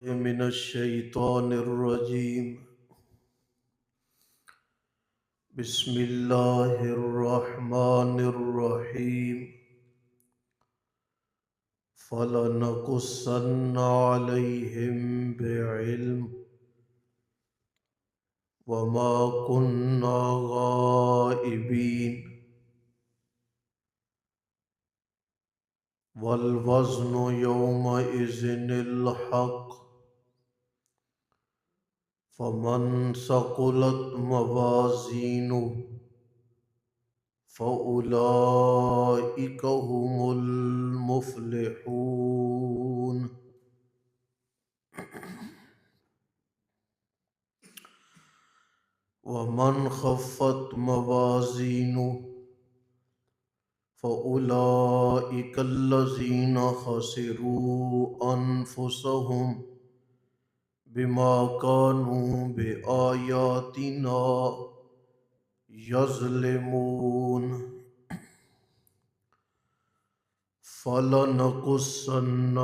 من الشیطان الرجیم بسم اللہ الرحمن الرحیم فَلَنَقُصَّنَّ عَلَيْهِمْ بِعِلْمٍ وَمَا كُنَّا غَائِبِينَ وَالْوَزْنُ يَوْمَئِذٍ الْحَقُّ فَمَنْ ثَقُلَتْ مَوَازِينُهُ فَأُولَئِكَ هُمُ الْمُفْلِحُونَ وَمَنْ خَفَّتْ مَوَازِينُهُ فَأُولَئِكَ الَّذِينَ خَسِرُوا أَنفُسَهُمْ بِمَا كَانُوا بِآيَاتِنَا يَظْلِمُونَ فَلَنَقُصَّنَّ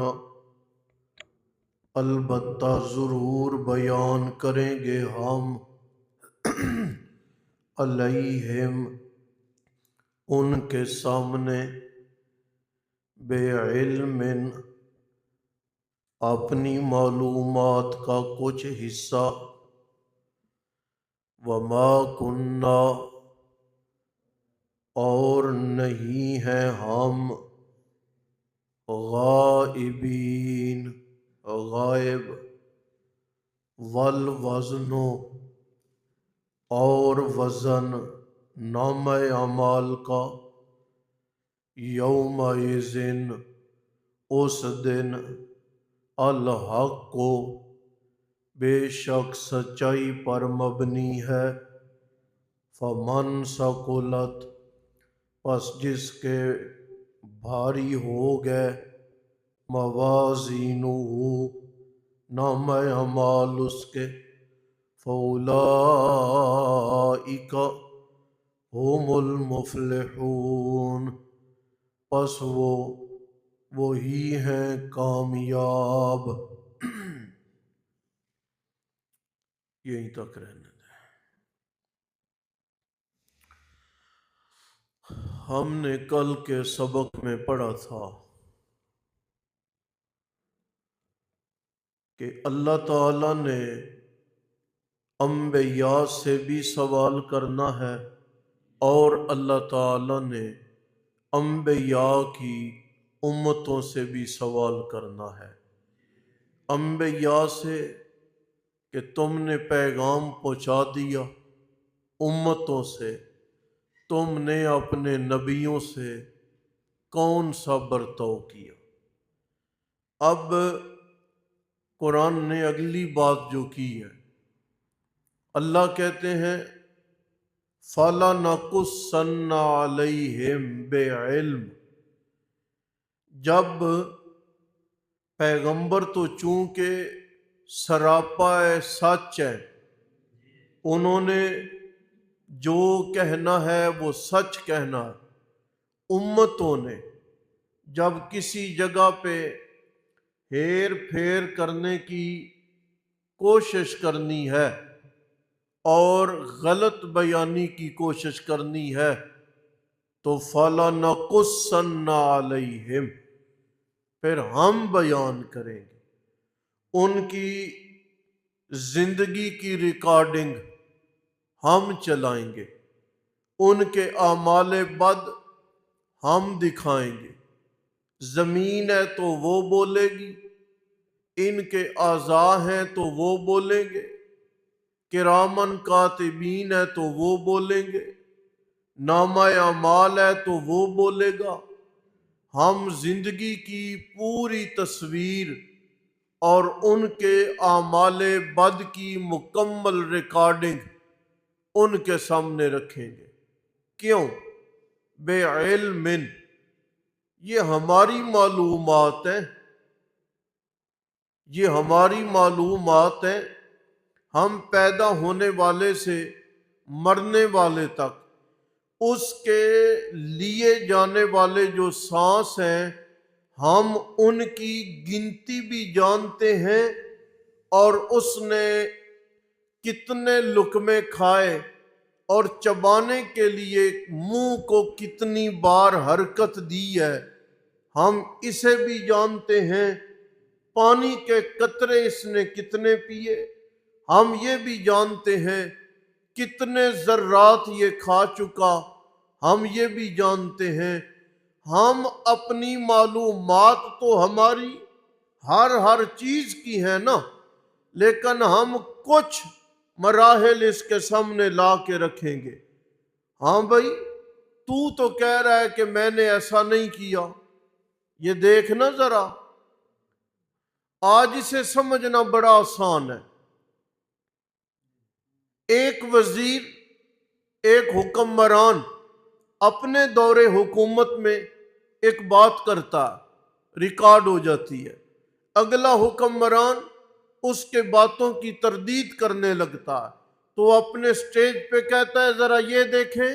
البتہ ضرور بیان کریں گے ہم علیہم ان کے سامنے بے علم اپنی معلومات کا کچھ حصہ وما کننا اور نہیں ہیں ہم غائبین غائب والوزن اور وزن نامہ اعمال کا یومئذ اس دن الحق کو بے شک سچائی پر مبنی ہے فمن ثقلت پس جس کے بھاری ہو گئے موازینہ نامہ اعمال اس کے فَأُولَئِكَ هُمُ الْمُفْلِحُونَ پس وہی ہیں کامیاب۔ یہیں تک رہنے دیں۔ ہم نے کل کے سبق میں پڑھا تھا کہ اللہ تعالیٰ نے انبیاء سے بھی سوال کرنا ہے اور اللہ تعالیٰ نے انبیاء کی امتوں سے بھی سوال کرنا ہے۔ انبیاء سے کہ تم نے پیغام پہنچا دیا، امتوں سے تم نے اپنے نبیوں سے کون سا برتاؤ کیا۔ اب قرآن نے اگلی بات جو کی ہے، اللہ کہتے ہیں فَلَنَقُصَّنَّ عَلَيْهِمْ بِعِلْمٍ، جب پیغمبر تو چونکہ سراپا سچ ہے، انہوں نے جو کہنا ہے وہ سچ کہنا ہے، امتوں نے جب کسی جگہ پہ ہیر پھیر کرنے کی کوشش کرنی ہے اور غلط بیانی کی کوشش کرنی ہے تو فَلَنَقُصَّنَّ عَلَيْهِمْ، پھر ہم بیان کریں گے، ان کی زندگی کی ریکارڈنگ ہم چلائیں گے، ان کے اعمال بد ہم دکھائیں گے۔ زمین ہے تو وہ بولے گی، ان کے اعضاء ہیں تو وہ بولیں گے، کرامن کاتبین ہے تو وہ بولیں گے، نامہ اعمال ہے تو وہ بولے گا۔ ہم زندگی کی پوری تصویر اور ان کے اعمال بد کی مکمل ریکارڈنگ ان کے سامنے رکھیں گے۔ کیوں؟ بے علم، یہ ہماری معلومات ہیں، یہ ہماری معلومات ہیں۔ ہم پیدا ہونے والے سے مرنے والے تک اس کے لیے جانے والے جو سانس ہیں، ہم ان کی گنتی بھی جانتے ہیں اور اس نے کتنے لقمے کھائے اور چبانے کے لیے منہ کو کتنی بار حرکت دی ہے، ہم اسے بھی جانتے ہیں۔ پانی کے قطرے اس نے کتنے پیے، ہم یہ بھی جانتے ہیں۔ کتنے ذرات یہ کھا چکا، ہم یہ بھی جانتے ہیں۔ ہم اپنی معلومات تو ہماری ہر چیز کی ہے نا، لیکن ہم کچھ مراحل اس کے سامنے لا کے رکھیں گے۔ ہاں بھائی، تو کہہ رہا ہے کہ میں نے ایسا نہیں کیا، یہ دیکھنا ذرا۔ آج اسے سمجھنا بڑا آسان ہے۔ ایک وزیر، ایک حکمران اپنے دور حکومت میں ایک بات کرتا ہے، ریکارڈ ہو جاتی ہے۔ اگلا حکمران اس کے باتوں کی تردید کرنے لگتا ہے، تو اپنے سٹیج پہ کہتا ہے ذرا یہ دیکھیں۔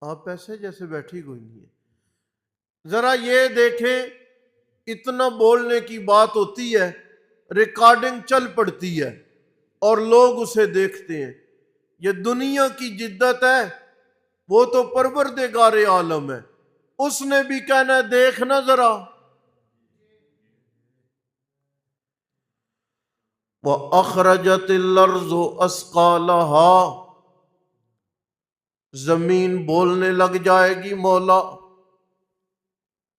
آپ ایسے جیسے بیٹھی کوئی نہیں ہے۔ ذرا یہ دیکھیں، اتنا بولنے کی بات ہوتی ہے، ریکارڈنگ چل پڑتی ہے اور لوگ اسے دیکھتے ہیں۔ یہ دنیا کی جدت ہے، وہ تو پروردگار عالم ہے، اس نے بھی کہنا ہے دیکھنا ذرا۔ وَأَخْرَجَتِ الْأَرْضُ أَثْقَالَهَا، زمین بولنے لگ جائے گی، مولا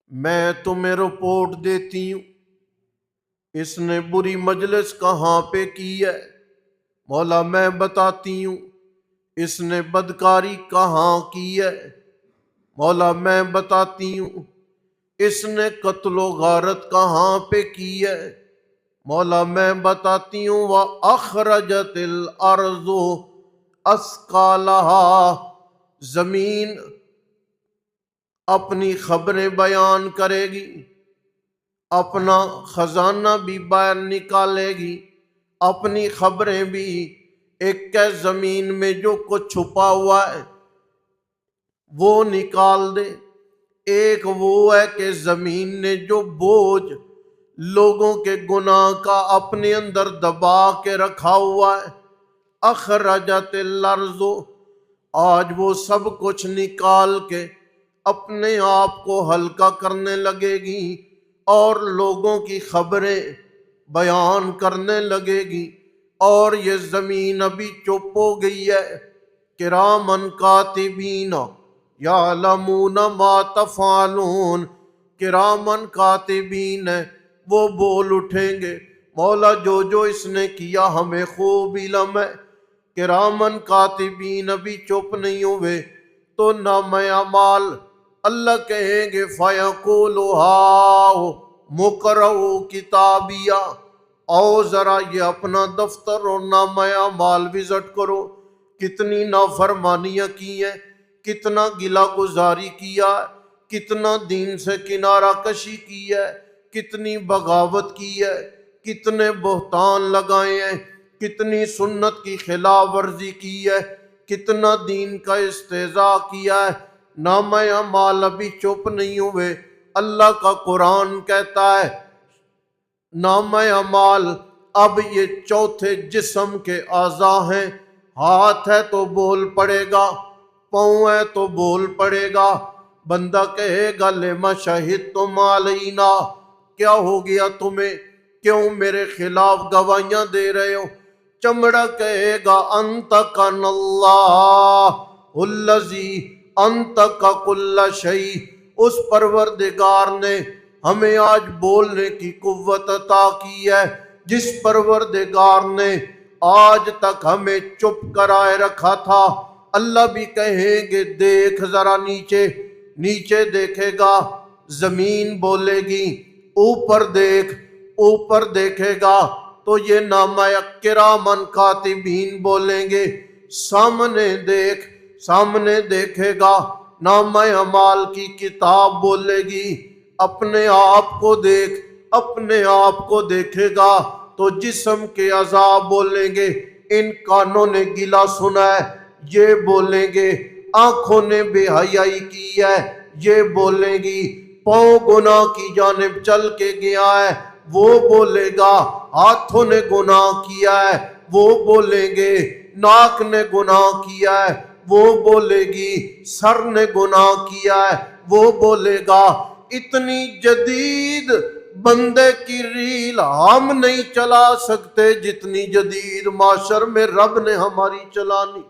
میں تمہیں رپورٹ دیتی ہوں، اس نے بری مجلس کہاں پہ کی ہے، مولا میں بتاتی ہوں، اس نے بدکاری کہاں کی ہے، مولا میں بتاتی ہوں، اس نے قتل و غارت کہاں پہ کی ہے، مولا میں بتاتی ہوں۔ وَأَخْرَجَتِ الْأَرْضُ أَثْقَالَهَا، زمین اپنی خبریں بیان کرے گی، اپنا خزانہ بھی باہر نکالے گی، اپنی خبریں بھی۔ ایک ہے زمین میں جو کچھ چھپا ہوا ہے وہ نکال دے، ایک وہ ہے کہ زمین نے جو بوجھ لوگوں کے گناہ کا اپنے اندر دبا کے رکھا ہوا ہے، اخرجت الارض، آج وہ سب کچھ نکال کے اپنے آپ کو ہلکا کرنے لگے گی اور لوگوں کی خبریں بیان کرنے لگے گی۔ اور یہ زمین ابھی چپ ہو گئی ہے۔ کرامن کاتبین یعلمون ما تفعلون، کرامن کاتبین ہے، وہ بول اٹھیں گے مولا جو اس نے کیا ہمیں خوب علم ہے۔ کرامن کاتبین ابھی چپ نہیں ہوئے تو نام اعمال اللہ کہیں گے فَيَقُولُ ہَاؤ مُقْرَؤُ کتابیہ، آؤ ذرا یہ اپنا دفتر اور نامہ اعمال وزٹ کرو، کتنی نافرمانیاں کی ہیں، کتنا گلہ گزاری کیا ہے، کتنا دین سے کنارہ کشی کی ہے، کتنی بغاوت کی ہے، کتنے بہتان لگائے ہیں، کتنی سنت کی خلاف ورزی کی ہے، کتنا دین کا استہزاء کیا ہے۔ نامہ اعمال ابھی چپ نہیں ہوئے، اللہ کا قرآن کہتا ہے نامہ اعمال اب یہ چوتھے جسم کے اعضاء ہیں، ہاتھ ہے تو بول پڑے گا، پاؤں ہے تو بول پڑے گا۔ بندہ کہے گا لما شہدتم علینا، کیا ہو گیا تمہیں، کیوں میرے خلاف گواہیاں دے رہے ہو؟ چمڑا کہے گا انطقنا اللہ الذی انطق کل شیء، اس پروردگار نے ہمیں آج بولنے کی قوت عطا کی ہے، جس پروردگار نے آج تک ہمیں چپ کرائے رکھا تھا۔ اللہ بھی کہیں گے دیکھ ذرا نیچے، نیچے دیکھے گا زمین بولے گی، اوپر دیکھ، اوپر دیکھے گا تو یہ نامہ کرامن کاتبین بولیں گے، سامنے دیکھ، سامنے دیکھے گا نامہ اعمال کی کتاب بولے گی، اپنے آپ کو دیکھ، اپنے آپ کو دیکھے گا تو جسم کے اعضاء بولیں گے ان کانوں نے گلا سنا ہے، یہ بولیں گے آنکھوں نے بے حیائی کی ہے، یہ بولیں گی پاؤں گناہ کی جانب چل کے گیا ہے، وہ بولے گا ہاتھوں نے گناہ کیا ہے، وہ بولیں گے ناک نے گناہ کیا ہے، وہ بولے گی سر نے گناہ کیا ہے، وہ بولے گا اتنی جدید بندے کی ریل ہم نہیں چلا سکتے جتنی جدید معاشر میں رب نے ہماری چلانی۔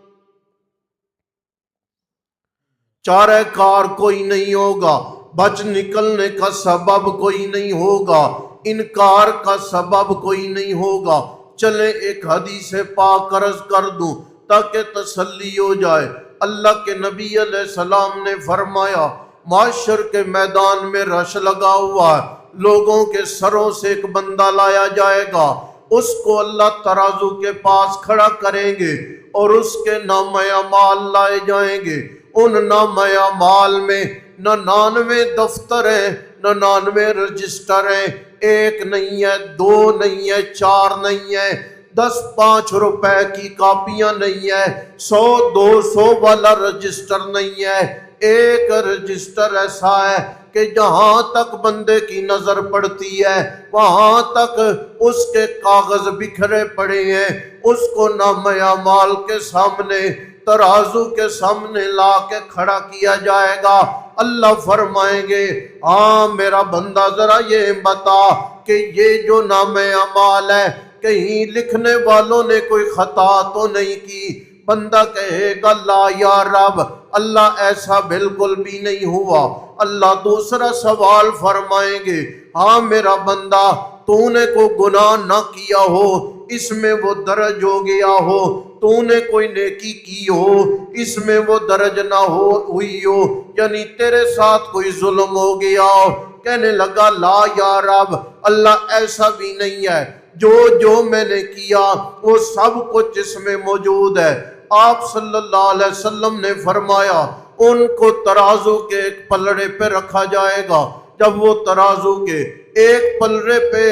چارہ کار کوئی نہیں ہوگا، بچ نکلنے کا سبب کوئی نہیں ہوگا، انکار کا سبب کوئی نہیں ہوگا۔ چلے ایک حدیث پاک عرض کر دوں تاکہ تسلی ہو جائے۔ اللہ کے نبی علیہ السلام نے فرمایا معاشر کے میدان میں رش لگا ہوا ہے، لوگوں کے سروں سے ایک بندہ لایا جائے گا، اس کو اللہ ترازو کے پاس کھڑا کریں گے اور اس کے نامہ اعمال لائے جائیں گے۔ ان نامہ اعمال میں 99 دفتر ہیں، 99 رجسٹر ہیں، ایک نہیں ہے، دو نہیں ہے، چار نہیں ہے، 10-5 روپے کی کاپیاں نہیں ہے، 100-200 والا رجسٹر نہیں ہے۔ ایک رجسٹر ایسا ہے کہ جہاں تک بندے کی نظر پڑتی ہے وہاں تک اس کے کاغذ بکھرے پڑے ہیں۔ اس کو نامہ اعمال کے سامنے ترازو کے سامنے لا کے کھڑا کیا جائے گا۔ اللہ فرمائیں گے ہاں میرا بندہ ذرا یہ بتا کہ یہ جو نامہ اعمال ہے کہیں لکھنے والوں نے کوئی خطا تو نہیں کی؟ بندہ کہے گا لا یا رب، اللہ ایسا بالکل بھی نہیں ہوا۔ اللہ دوسرا سوال فرمائیں گے ہاں میرا بندہ تو نے کوئی گناہ نہ کیا ہو اس میں وہ درج ہو گیا ہو، تو نے کوئی نیکی کی ہو اس میں وہ درج نہ ہوئی ہو، یعنی تیرے ساتھ کوئی ظلم ہو گیا ہو۔ کہنے لگا لا یا رب، اللہ ایسا بھی نہیں ہے، جو میں نے کیا وہ سب کچھ اس میں موجود ہے۔ آپ صلی اللہ علیہ وسلم نے فرمایا ان کو ترازو کے ایک پلڑے پہ رکھا جائے گا۔ جب وہ ترازو کے ایک پلڑے پہ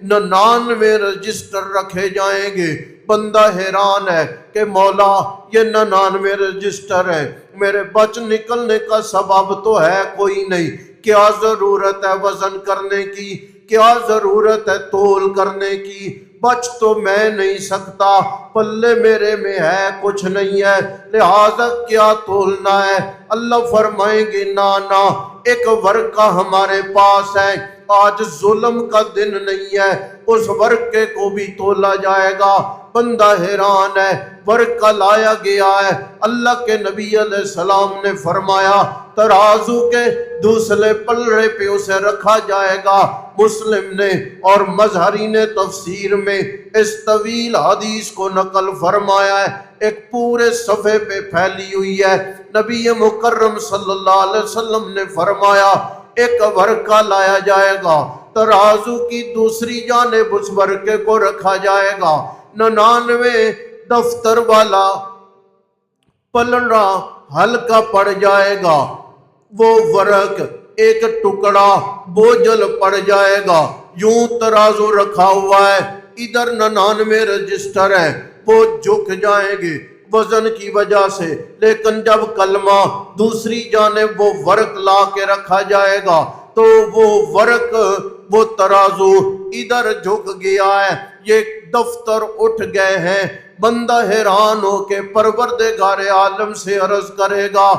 99 رجسٹر رکھے جائیں گے، بندہ حیران ہے کہ مولا یہ 99 رجسٹر ہے، میرے بچ نکلنے کا سبب تو ہے کوئی نہیں، کیا ضرورت ہے وزن کرنے کی، کیا ضرورت ہے تول کرنے کی، بچ تو میں نہیں سکتا، پلے میرے میں ہے کچھ نہیں ہے، لہذا کیا تولنا ہے؟ اللہ فرمائیں گے نا ایک ورقہ ہمارے پاس ہے، آج ظلم کا دن نہیں ہے، اس ورقے کو بھی تولا جائے گا۔ بندہ حیران ہے، ورقہ لایا گیا ہے، اللہ کے نبی علیہ السلام نے فرمایا ترازو کے دوسرے پلڑے پہ اسے رکھا جائے گا۔ مسلم نے اور مظہری نے تفسیر میں اس طویل حدیث کو نقل فرمایا ہے، ایک پورے صفحے پہ پھیلی ہوئی ہے۔ نبی مکرم صلی اللہ علیہ وسلم نے فرمایا ایک ورقہ لایا جائے گا، ترازو کی دوسری جانب اس ورقے کو رکھا جائے گا، 99 دفتر والا پلڑا ہلکا پڑ جائے گا، وہ ورق ایک ٹکڑا بوجھل پڑ جائے گا۔ یوں ترازو رکھا ہوا ہے، ادھر 99 رجسٹر ہے، وہ جھک جائیں گے وزن کی وجہ سے، لیکن جب کلمہ دوسری جانب وہ ورق لا کے رکھا جائے گا تو وہ ورق وہ ترازو ادھر جھک گیا ہے، یہ دفتر اٹھ گئے ہیں۔ بندہ حیران ہو کے پروردگار عالم سے عرض کرے گا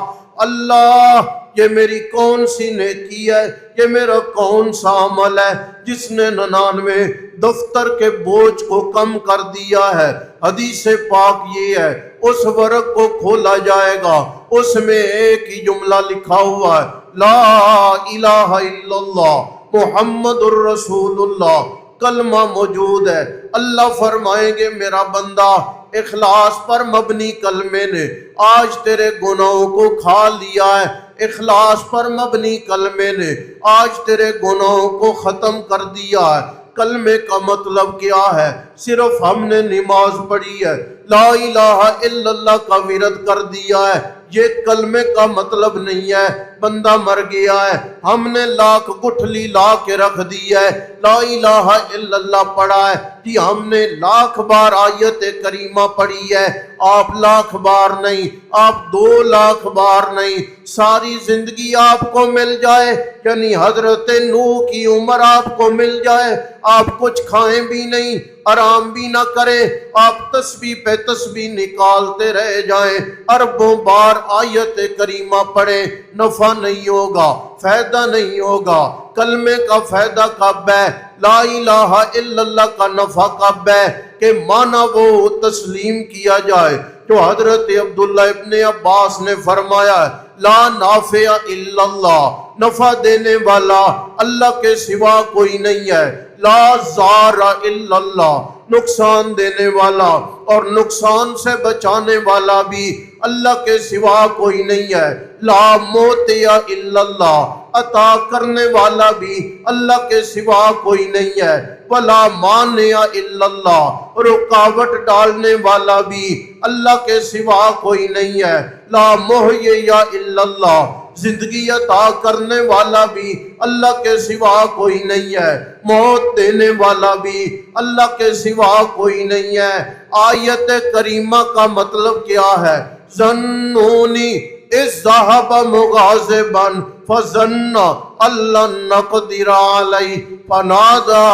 اللہ یہ میری کون سی نیکی ہے، یہ میرا کون سا عمل ہے جس نے 99 دفتر کے بوجھ کو کم کر دیا ہے؟ حدیث پاک یہ ہے، اس ورق کو کھولا جائے گا، اس میں ایک ہی جملہ لکھا ہوا ہے لا الہ الا اللہ محمد الرسول اللہ، کلمہ موجود ہے۔ اللہ فرمائیں گے میرا بندہ اخلاص پر مبنی کلمے نے آج تیرے گناہوں کو کھا لیا ہے، اخلاص پر مبنی کلمے نے آج تیرے گناہوں کو ختم کر دیا ہے۔ کلمے کا مطلب کیا ہے؟ صرف ہم نے نماز پڑھی ہے، لا الہ الا اللہ کا ورد کر دیا ہے، یہ کلمے کا مطلب نہیں ہے۔ بندہ مر گیا ہے، ہم نے لاکھ گٹھلی لا کے رکھ دی ہے، لا الہ الا اللہ پڑھا ہے جی، ہم نے لاکھ بار آیت کریمہ پڑھی ہے، آپ لاکھ بار نہیں، آپ 2 لاکھ بار نہیں، ساری زندگی آپ کو مل جائے، یعنی حضرت نوح کی عمر آپ کو مل جائے، آپ کچھ کھائیں بھی نہیں، آرام بھی نہ کریں، آپ تسبیح پہ تسبیح نکالتے رہ جائیں، اربوں بار آیت کریمہ پڑھیں، نفع نہیں ہوگا، فائدہ نہیں ہوگا۔ کلمے کا فائدہ کب ہے؟ لا الہ الا اللہ کا نفع کب ہے؟ کہ مانا وہ تسلیم کیا جائے جو حضرت عبداللہ ابن عباس نے فرمایا ہے، لا نافع الا اللہ، نفع دینے والا اللہ کے سوا کوئی نہیں ہے، لا ضار الا اللہ، نقصان دینے والا اور نقصان سے بچانے والا بھی اللہ کے سوا کوئی نہیں ہے، لا موتیا الا اللہ، عطا کرنے والا بھی اللہ کے سوا کوئی نہیں ہے، ولا مانع الا اللہ، رکاوٹ ڈالنے والا بھی اللہ کے سوا کوئی نہیں ہے، لا محیی الا اللہ، زندگی عطا کرنے والا بھی اللہ کے سوا کوئی نہیں ہے، موت دینے والا بھی اللہ کے سوا کوئی نہیں ہے۔ آیت کریمہ کا مطلب کیا ہے؟ ظنونی اذ ذهب مغاضبا فظن ان لن نقدر علیہ فنادى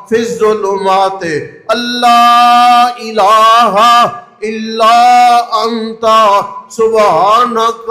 في الظلمات لا الہ الا انت سبحانک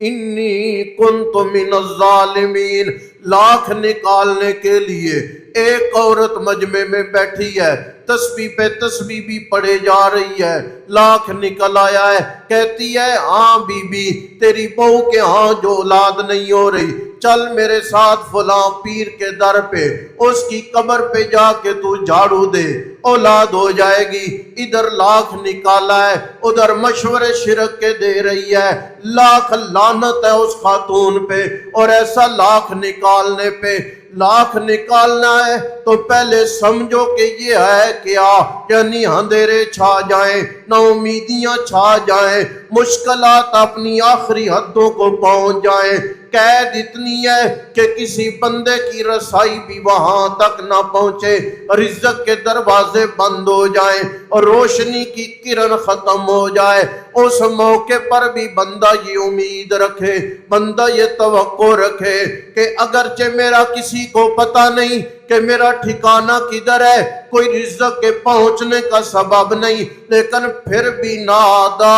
انی کنت من الظالمین۔ لاکھ نکالنے کے لیے ایک عورت مجمع میں بیٹھی ہے، تسبیح پہ تسبیح بھی پڑھے جا رہی ہے، لاکھ نکل آیا ہے، کہتی ہے ہاں بی بی تیری بہو کے ہاں جو اولاد نہیں ہو رہی، چل میرے ساتھ فلاں پیر کے در پہ، اس کی قبر پہ جا کے تو جھاڑو دے، اولاد ہو جائے گی۔ ادھر لاکھ نکالا ہے، ادھر مشورے شرک کے دے رہی ہے، لاکھ لعنت ہے اس خاتون پہ، اور ایسا لاکھ نکالنے پہ، لاکھ نکالنا ہے تو پہلے سمجھو کہ یہ ہے کیا، یعنی اندھیرے چھا جائیں، نا امیدیاں چھا جائیں، مشکلات اپنی آخری حدوں کو پہنچ جائیں، قید اتنی ہے کہ کسی بندے کی رسائی بھی وہاں تک نہ پہنچے، رزق کے دروازے بند ہو جائیں اور روشنی کی کرن ختم ہو جائے، اس موقع پر بھی بندہ یہ امید رکھے، بندہ یہ توقع رکھے کہ اگرچہ میرا کسی کو پتہ نہیں کہ میرا ٹھکانہ کدھر ہے، کوئی رزق کے پہنچنے کا سبب نہیں، لیکن پھر بھی نادا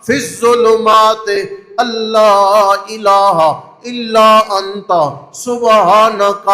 فی الظلمات اللہ الہ الا انت سبحانک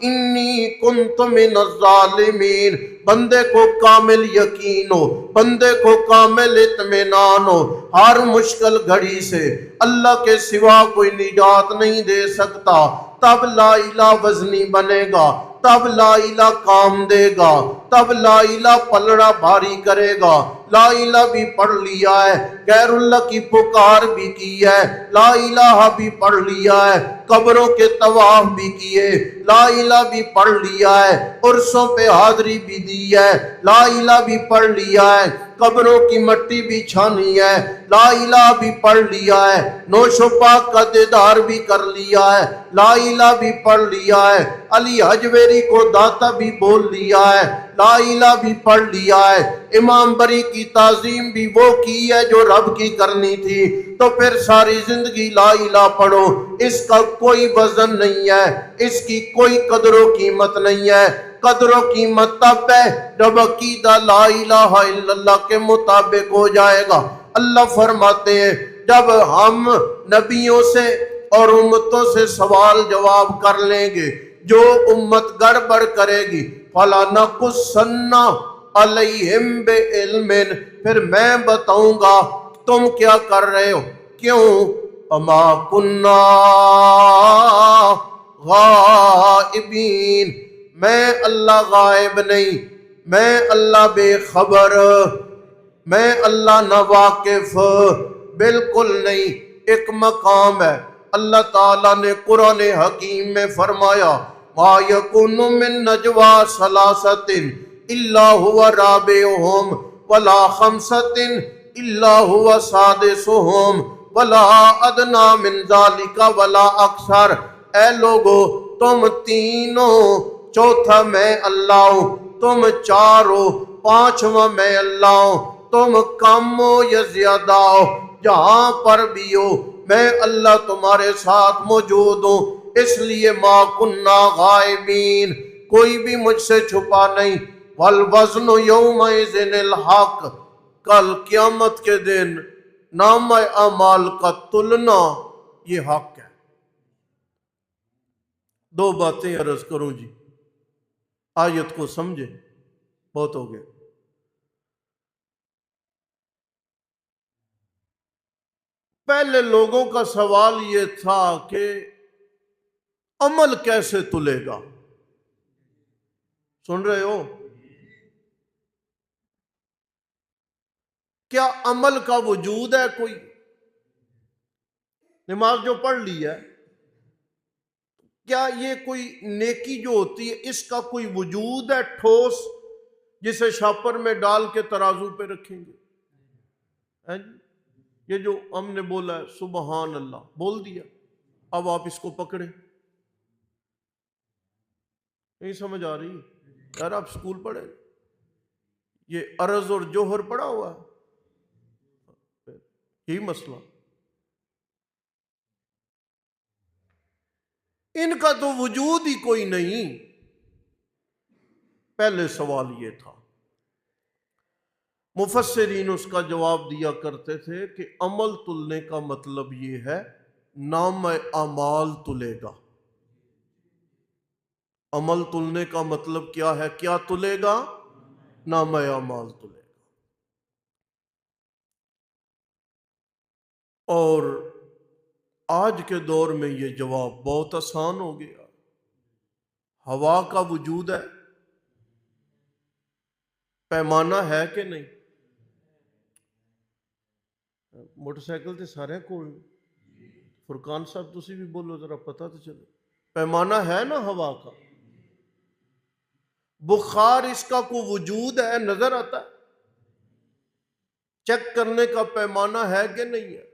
انی کنت من الظالمین۔ بندے کو کامل یقین ہو، بندے کو کامل اطمینان ہو، ہر مشکل گھڑی سے اللہ کے سوا کوئی نجات نہیں دے سکتا، تب لا الہ وزنی بنے گا، تب لا الہ کام دے گا، تب لا الہ پلڑا بھاری کرے گا۔ لا الہ بھی پڑھ لیا ہے، غیر اللہ کی پکار بھی کی ہے، لا الہ بھی پڑھ لیا ہے، قبروں کے طواف بھی کیے، لا الہ بھی پڑھ لیا ہے، عرسوں پہ حاضری بھی دی ہے، لا الہ بھی پڑھ لیا ہے، قبروں کی مٹی بھی چھانی ہے، لا الہ بھی پڑھ لیا ہے، نوش و پاک کا دیدار بھی کر لیا ہے، لا الہ بھی پڑھ لیا ہے، علی حجویری کو داتا بھی بول لیا ہے، لا الہ بھی پڑھ لیا ہے، امام بری کی تعظیم بھی وہ کی ہے جو رب کی کرنی تھی، تو پھر ساری زندگی لا الہ پڑھو، اس کا کوئی وزن نہیں ہے، اس کی کوئی قدر و قیمت نہیں ہے۔ قدر و قیمت تب ہے جب عقیدہ لا الہ الا اللہ کے مطابق ہو جائے گا۔ اللہ فرماتے ہیں جب ہم نبیوں سے اور امتوں سے سوال جواب کر لیں گے، جو امت گڑبڑ کرے گی فَلَنَقُصَّنَّ عَلَيْهِمْ بِعِلْمٍ، پھر میں بتاؤں گا تم کیا کر رہے ہو، کیوں اما کننا غائبین، میں اللہ غائب نہیں، میں اللہ بے خبر، میں اللہ ناواقف بالکل نہیں۔ ایک مقام ہے اللہ تعالیٰ نے قرآن حکیم میں فرمایا ما یکون من نجوا ثلاثۃ الا هو رابعهم ولا خمسۃ الا هو سادسهم ولا ادنى من ذلك ولا اکثر۔ اے لوگو تم تینوں، چوتھا میں اللہ ہوں، تم چار ہو، پانچواں میں اللہ ہوں، تم کم ہو یا زیادہ ہو، جہاں پر بھی ہو میں اللہ تمہارے ساتھ موجود ہوں، اس لیے ما کننا غائبین، کوئی بھی مجھ سے چھپا نہیں۔ والوزن یومئذ الحق، کل قیامت کے دن نام اعمال کا تلنا یہ حق ہے۔ دو باتیں عرض کروں جی، آیت کو سمجھے، بہت ہو گیا۔ پہلے لوگوں کا سوال یہ تھا کہ عمل کیسے تلے گا؟ سن رہے ہو؟ کیا عمل کا وجود ہے کوئی؟ نماز جو پڑھ لی ہے، کیا یہ کوئی نیکی جو ہوتی ہے اس کا کوئی وجود ہے ٹھوس، جسے شاپر میں ڈال کے ترازو پہ رکھیں گے؟ ہیں جی؟ یہ جو ہم نے بولا ہے سبحان اللہ بول دیا، اب آپ اس کو پکڑیں، نہیں سمجھ آ رہی؟ یار آپ سکول پڑھیں، یہ عرض اور جوہر پڑھا ہوا ہے، یہی مسئلہ۔ ان کا تو وجود ہی کوئی نہیں۔ پہلے سوال یہ تھا، مفسرین اس کا جواب دیا کرتے تھے کہ عمل تلنے کا مطلب یہ ہے نام اعمال تلے گا۔ عمل تلنے کا مطلب کیا ہے؟ کیا تلے گا؟ نام اعمال تلے گا۔ اور آج کے دور میں یہ جواب بہت آسان ہو گیا۔ ہوا کا وجود ہے، پیمانہ ہے کہ نہیں؟ موٹر سائیکل تے سارے کول، فرقان صاحب تسی بھی بولو ذرا پتہ تو چلے، پیمانہ ہے نا ہوا کا؟ بخار اس کا کوئی وجود ہے، نظر آتا ہے؟ چیک کرنے کا پیمانہ ہے کہ نہیں ہے؟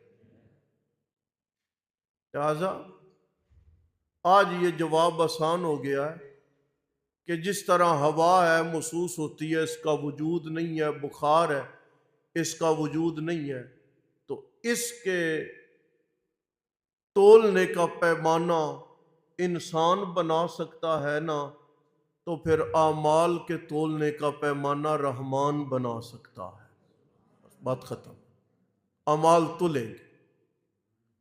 لہذا آج یہ جواب آسان ہو گیا ہے کہ جس طرح ہوا ہے محسوس ہوتی ہے، اس کا وجود نہیں ہے، بخار ہے اس کا وجود نہیں ہے، تو اس کے تولنے کا پیمانہ انسان بنا سکتا ہے نا، تو پھر اعمال کے تولنے کا پیمانہ رحمان بنا سکتا ہے۔ بات ختم۔ اعمال تلیں گے،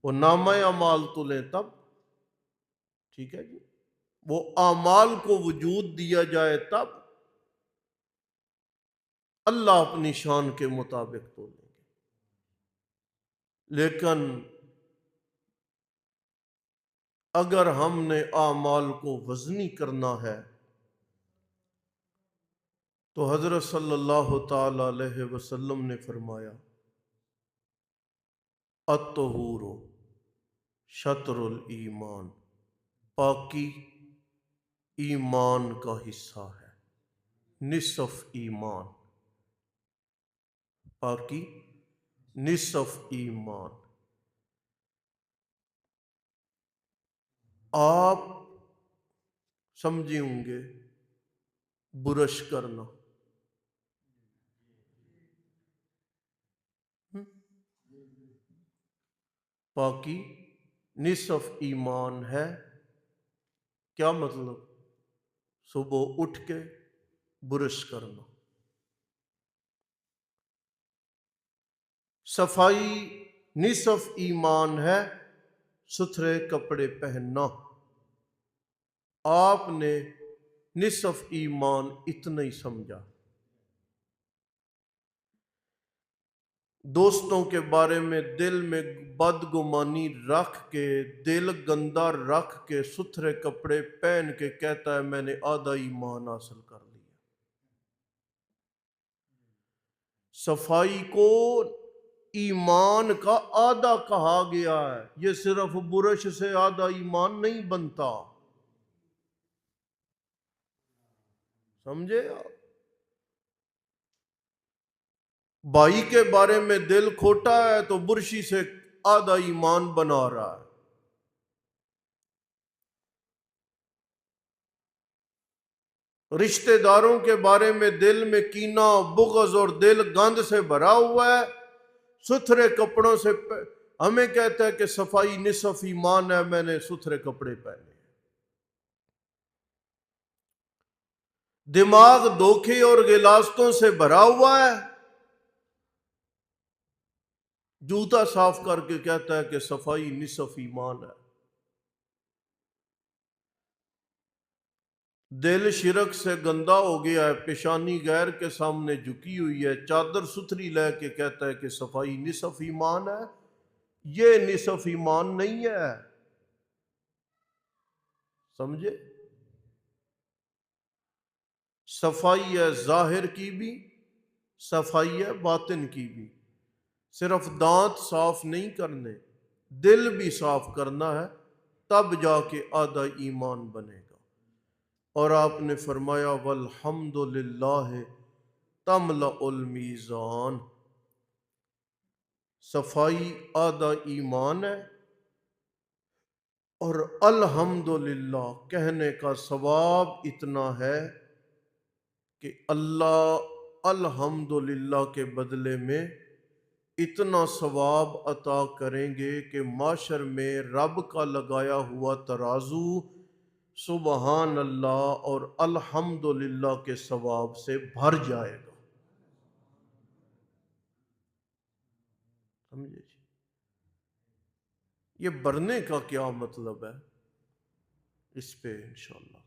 وہ نامہ اعمال تلیں تب، ٹھیک ہے جی، وہ اعمال کو وجود دیا جائے تب اللہ اپنی شان کے مطابق تولیں گے۔ لیکن اگر ہم نے اعمال کو وزنی کرنا ہے تو حضرت صلی اللہ تعالی علیہ وسلم نے فرمایا الطہور شطر الایمان، پاکی ایمان کا حصہ ہے، نصف ایمان، پاکی نصف ایمان۔ آپ سمجھے ہوں گے برش کرنا، پاکی نصف ایمان ہے، کیا مطلب؟ صبح اٹھ کے برش کرنا۔ صفائی نصف ایمان ہے، ستھرے کپڑے پہننا۔ آپ نے نصف ایمان اتنا ہی سمجھا۔ دوستوں کے بارے میں دل میں بدگمانی رکھ کے، دل گندا رکھ کے، ستھرے کپڑے پہن کے کہتا ہے میں نے آدھا ایمان حاصل کر لیا۔ صفائی کو ایمان کا آدھا کہا گیا ہے، یہ صرف برش سے آدھا ایمان نہیں بنتا، سمجھے آپ؟ بھائی کے بارے میں دل کھوٹا ہے تو برشی سے آدھا ایمان بنا رہا ہے۔ رشتہ داروں کے بارے میں دل میں کینہ، بغض اور دل گند سے بھرا ہوا ہے۔ ستھرے کپڑوں سے ہمیں کہتا ہے کہ صفائی نصف ایمان ہے، میں نے ستھرے کپڑے پہنے۔ دماغ دھوکے اور غلاظتوں سے بھرا ہوا ہے، جوتا صاف کر کے کہتا ہے کہ صفائی نصف ایمان ہے۔ دل شرک سے گندا ہو گیا ہے، پیشانی غیر کے سامنے جھکی ہوئی ہے، چادر ستھری لے کے کہتا ہے کہ صفائی نصف ایمان ہے۔ یہ نصف ایمان نہیں ہے، سمجھے؟ صفائی ہے ظاہر کی بھی، صفائی ہے باطن کی بھی۔ صرف دانت صاف نہیں کرنے، دل بھی صاف کرنا ہے، تب جا کے آدھا ایمان بنے گا۔ اور آپ نے فرمایا والحمد للہ تملأ المیزان، صفائی آدھا ایمان ہے، اور الحمدللہ کہنے کا ثواب اتنا ہے کہ اللہ الحمدللہ کے بدلے میں اتنا ثواب عطا کریں گے کہ معاشر میں رب کا لگایا ہوا ترازو سبحان اللہ اور الحمدللہ کے ثواب سے بھر جائے گا۔ سمجھے جی؟ یہ بھرنے کا کیا مطلب ہے، اس پہ انشاءاللہ